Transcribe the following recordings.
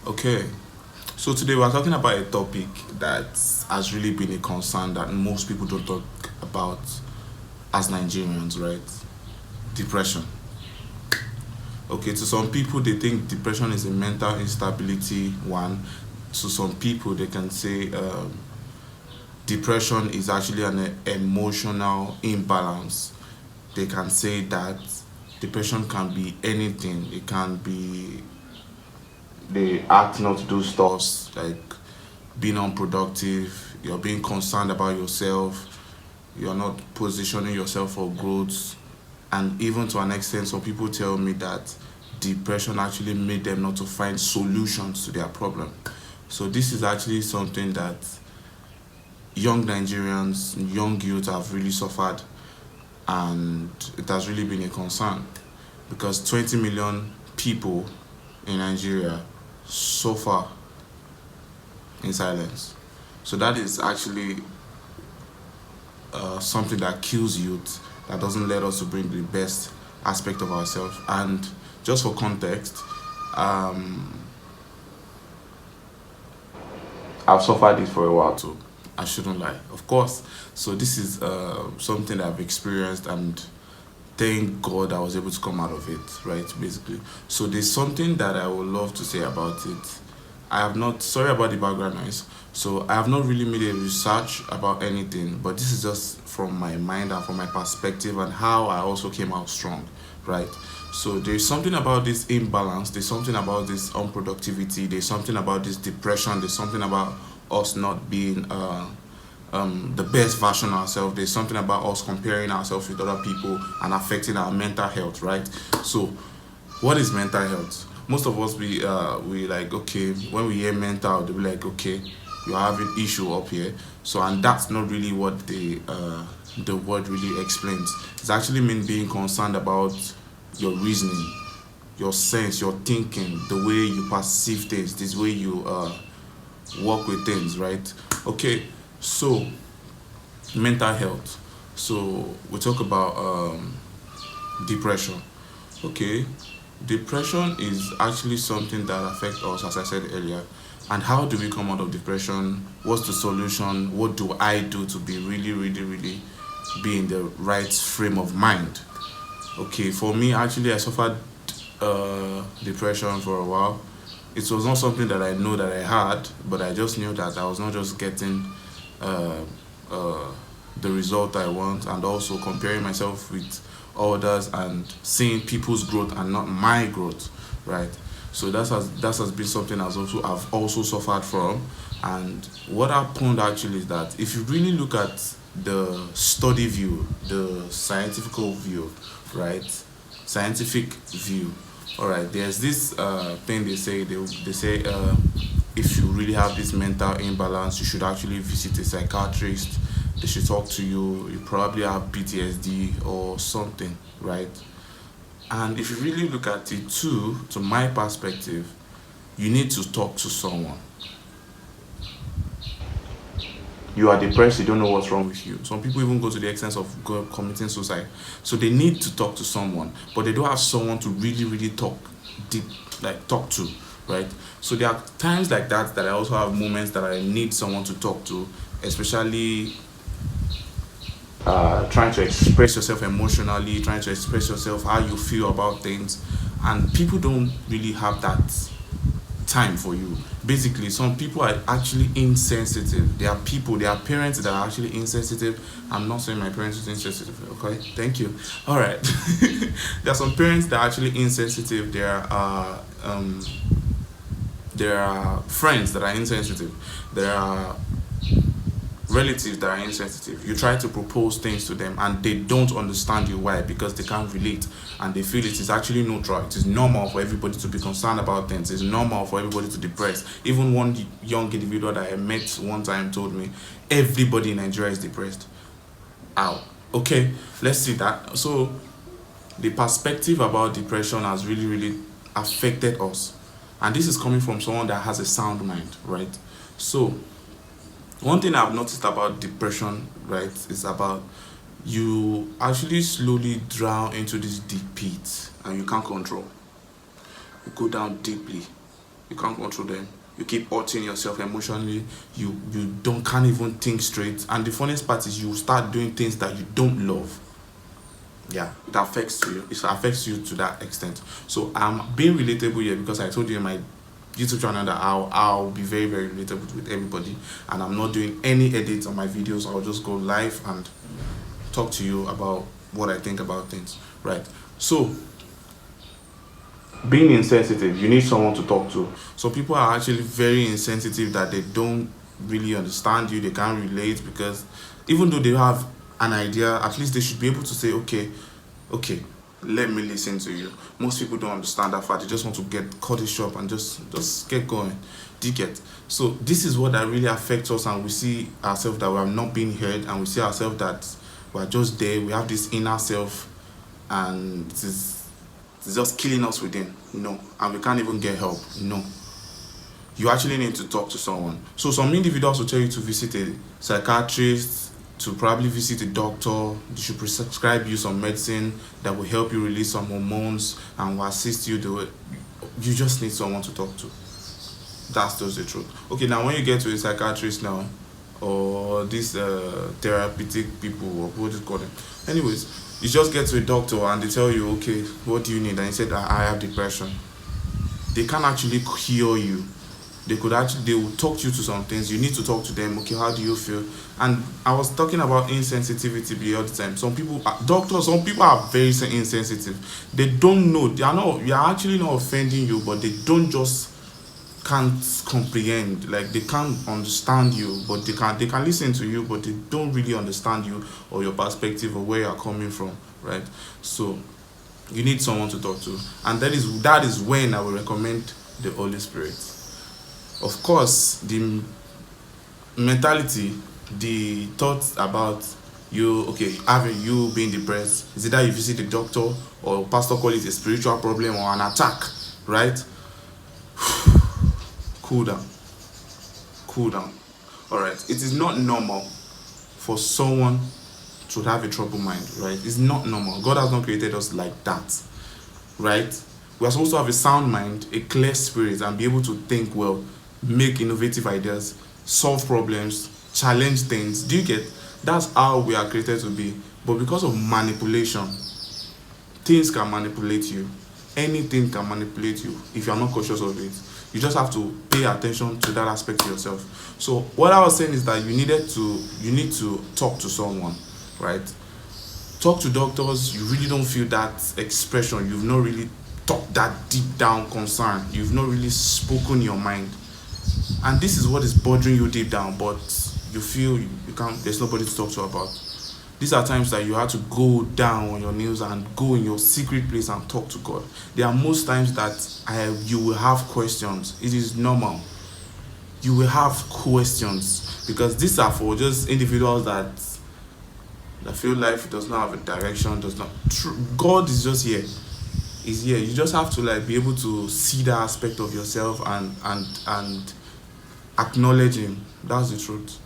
Okay, so today we're talking about a topic that has really been a concern that most people don't talk about as Nigerians, right? Depression. Okay, to some people, they think depression is a mental instability, one. To some people, they can say depression is actually an emotional imbalance. They can say that depression can be anything, it can be they act not to do stuff like being unproductive, you're being concerned about yourself, you're not positioning yourself for growth. And even to an extent, some people tell me that depression actually made them not to find solutions to their problem. So this is actually something that young Nigerians, young youth have really suffered, and it has really been a concern because 20 million people in Nigeria suffer in silence. So that is actually something that kills youth, that doesn't let us to bring the best aspect of ourselves. And just for context, um, I've suffered it for a while too. I shouldn't lie, of course. So this is something that I've experienced, and thank God I was able to come out of it, right? Basically. So there's something that I would love to say about it. I have not, sorry about the background noise. So I have not really made a research about anything, but this is just from my mind and from my perspective and how I also came out strong, right? So there's something about this imbalance, there's something about this unproductivity, there's something about this depression, there's something about us not being the best version of ourselves. There's something about us comparing ourselves with other people and affecting our mental health, right? So, what is mental health? Most of us we like, okay, when we hear mental, they be like, okay, you're having issue up here. So, and that's not really what the word really explains. It's actually mean being concerned about your reasoning, your sense, your thinking, the way you perceive things, this way you work with things, right? Okay, so mental health. So we talk about depression. Okay, depression is actually something that affects us, as I said earlier. And how do we come out of depression? What's the solution? What do I do to be really, really, really be in the right frame of mind? Okay, for me, actually, I suffered depression for a while. It was not something that I know that I had, but I just knew that I was not just getting uh, uh, the result I want, and also comparing myself with others and seeing people's growth and not my growth, right? So that has been something I've also suffered from. And what happened actually is that if you really look at the study view, the scientific view, right? Scientific view. All right. There's this thing they say if you really have this mental imbalance, you should actually visit a psychiatrist. They should talk to you. You probably have PTSD or something, right? And if you really look at it too, to my perspective, you need to talk to someone. You are depressed, you don't know what's wrong with you. Some people even go to the extent of committing suicide. So they need to talk to someone, but they don't have someone to really, really talk deep, like talk to, right? So there are times like that that I also have moments that I need someone to talk to, especially trying to express yourself emotionally, trying to express yourself how you feel about things, and people don't really have that time for you. Basically, some people are actually insensitive. There are people, there are parents that are actually insensitive. I'm not saying my parents is insensitive, okay? Thank you. All right. There are some parents that are actually insensitive. There are friends that are insensitive. There are relatives that are insensitive. You try to propose things to them and they don't understand you. Why? Because they can't relate and they feel it is actually neutral. It is normal for everybody to be concerned about things. It's normal for everybody to depress. Even one young individual that I met one time told me everybody in Nigeria is depressed. Ow. Okay, let's see that. So the perspective about depression has really, really affected us. And this is coming from someone that has a sound mind, right? So one thing I've noticed about depression, right, is about you actually slowly drown into this deep pit and you can't control. You go down deeply. You can't control them. You keep hurting yourself emotionally. You don't can't even think straight. And the funniest part is you start doing things that you don't love. Yeah, it affects you. It affects you to that extent. So I'm being relatable here because I told you in my YouTube channel that I'll be very very relatable with everybody, and I'm not doing any edits on my videos. I'll just go live and talk to you about what I think about things. Right. So being insensitive, you need someone to talk to. So people are actually very insensitive that they don't really understand you, they can't relate, because even though they have an idea, at least they should be able to say, okay, let me listen to you. Most people don't understand that fact. They just want to get cut it short and just get going. Do you get? So this is what that really affects us, and we see ourselves that we are not being heard, and we see ourselves that we are just there. We have this inner self, and it's just killing us within. No, and we can't even get help. No, you actually need to talk to someone. So some individuals will tell you to visit a psychiatrist, to probably visit a doctor. They should prescribe you some medicine that will help you release some hormones and will assist you do it. You just need someone to talk to. That's just the truth. Okay, now when you get to a psychiatrist now, or these therapeutic people, or what do you call them? Anyways, you just get to a doctor and they tell you, okay, what do you need? And you said, I have depression. They can't actually cure you. They will talk you to some things. You need to talk to them. Okay, how do you feel? And I was talking about insensitivity the other time. Some people are very insensitive. They don't know. They are actually not offending you, but they don't just can't comprehend. Like, they can't understand you, but they can listen to you, but they don't really understand you or your perspective or where you're coming from, right? So you need someone to talk to, and that is when I will recommend the Holy Spirit. Of course, the mentality, the thoughts about having you being depressed is either you visit a doctor, or pastor call it a spiritual problem or an attack, right? Cool down. All right, it is not normal for someone to have a troubled mind, right? It's not normal. God has not created us like that, right? We are supposed to have a sound mind, a clear spirit, and be able to think well, make innovative ideas, solve problems, challenge things. Do you get? That's how we are created to be. But because of manipulation, things can manipulate you. Anything can manipulate you if you are not cautious of it. You just have to pay attention to that aspect of yourself. So what I was saying is that you need to talk to someone, right? Talk to doctors. You really don't feel that expression. You've not really talked that deep down concern. You've not really spoken your mind. And this is what is bothering you deep down, but you feel you can't, there's nobody to talk to about. These are times that you have to go down on your knees and go in your secret place and talk to God. There are most times that you will have questions. It is normal. You will have questions, because these are for just individuals that feel life does not have a direction, God is just here. Is here. You just have to be able to see that aspect of yourself and acknowledge him. That's the truth.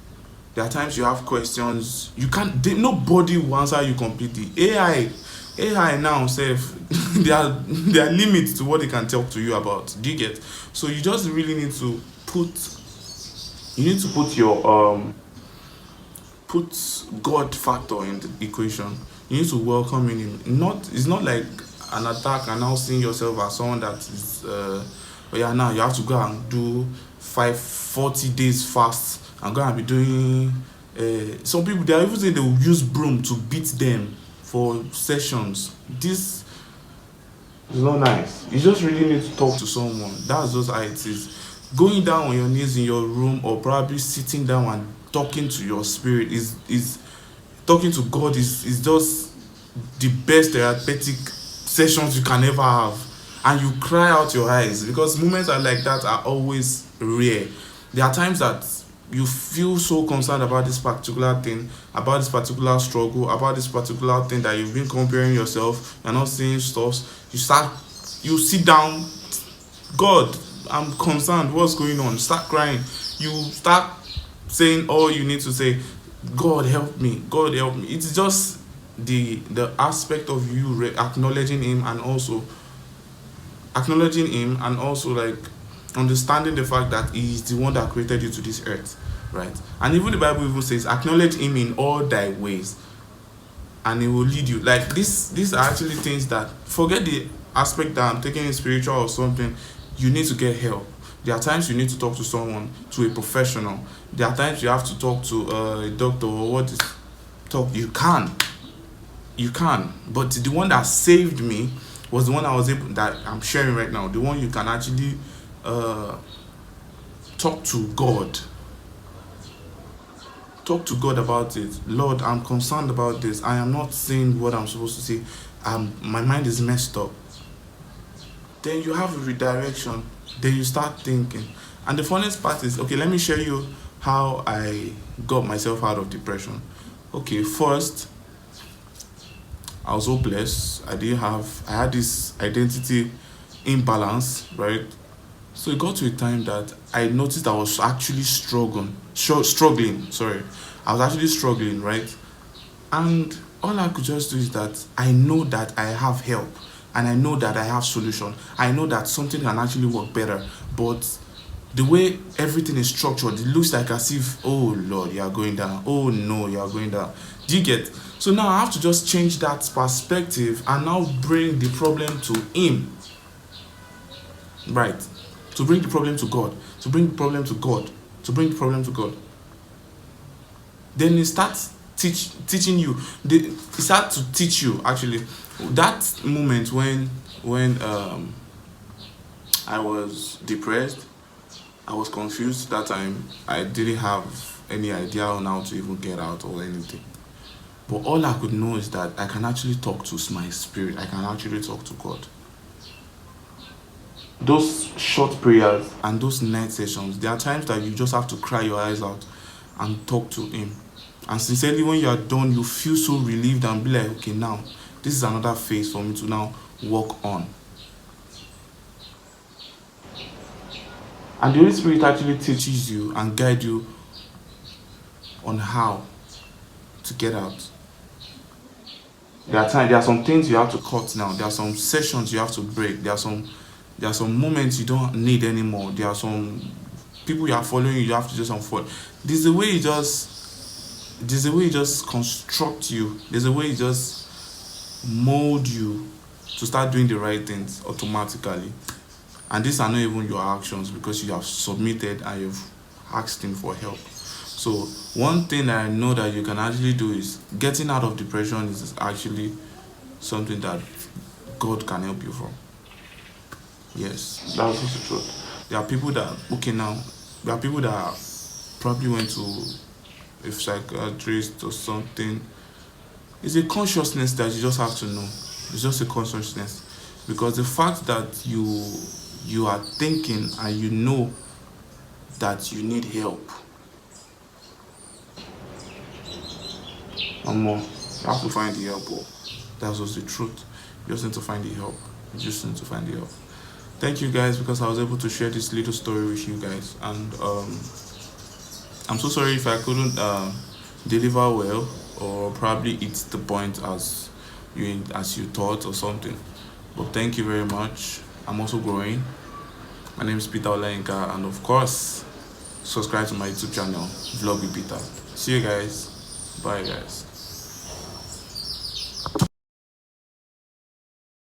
There are times you have questions. Nobody will answer you completely. AI now safe. there are limits to what they can talk to you about. Do you get? So you just really need to put your put God factor in the equation. You need to welcome in him. It's not like an attack and now seeing yourself as someone that is now you have to go and do 40 days fast and go and be doing some people, they are even saying they will use broom to beat them for sessions. This is not nice. You just really need to talk to someone. That's just how it is. Going down on your knees in your room, or probably sitting down and talking to your spirit is talking to God is just the best therapeutic sessions you can ever have. And you cry out your eyes, because moments like that are always rare. There are times that you feel so concerned about this particular thing, about this particular struggle, about this particular thing that you've been comparing yourself, you're not seeing stuff. You sit down, God, I'm concerned, what's going on? Start crying. You start saying all you need to say, God help me, God help me. It's just the aspect of you acknowledging him, and also understanding the fact that he is the one that created you to this earth, right? And even the Bible even says, acknowledge him in all thy ways, and he will lead you. Like this, these are actually things that, forget the aspect that I'm taking in spiritual or something. You need to get help. There are times you need to talk to someone, to a professional. There are times you have to talk to a doctor or what is talk. You can, but the one that saved me was the one I was able, that I'm sharing right now. The one you can actually talk to God. Talk to God about it. Lord, I'm concerned about this. I am not saying what I'm supposed to say. My mind is messed up. Then you have a redirection. Then you start thinking. And the funniest part is, okay, let me show you how I got myself out of depression. Okay, first, I was hopeless. I had this identity imbalance, right? So it got to a time that I noticed I was actually struggling. Sorry, I was actually struggling, right? And all I could just do is that I know that I have help, and I know that I have solution. I know that something can actually work better, but the way everything is structured, it looks like as if, oh Lord, you are going down. Oh no, you are going down. Do you get? So now I have to just change that perspective and now bring the problem to Him. Right. To bring the problem to God. To bring the problem to God. To bring the problem to God. Then He starts teaching you. He starts to teach you, actually. That moment when I was depressed, I was confused that time. I didn't have any idea on how to even get out or anything. But all I could know is that I can actually talk to my spirit. I can actually talk to God. Those short prayers and those night sessions, there are times that you just have to cry your eyes out and talk to Him. And sincerely, when you are done, you feel so relieved and be like, okay, now, this is another phase for me to now walk on. And the Holy Spirit actually teaches you and guides you on how to get out. There are some things you have to cut now. There are some sessions you have to break. There are some moments you don't need anymore. There are some people you are following, you have to just unfollow. There's a way you just construct you. There's a way you just mold you to start doing the right things automatically. And these are not even your actions, because you have submitted and you've asked Him for help. So one thing that I know that you can actually do is getting out of depression is actually something that God can help you from. Yes, that's also the truth. There are people that probably went to a psychiatrist or something. It's a consciousness that you just have to know. It's just a consciousness. Because the fact that you are thinking and you know that you need help, and more, you have to find the help. That's also the truth. You just need to find the help. Thank you guys, because I was able to share this little story with you guys, and I'm so sorry if I couldn't deliver well, or probably hit the point as you thought or something. But thank you very much. I'm also growing. My name is Peter Olayinka, and of course, subscribe to my YouTube channel, Vlog with Peter. See you guys. Bye guys.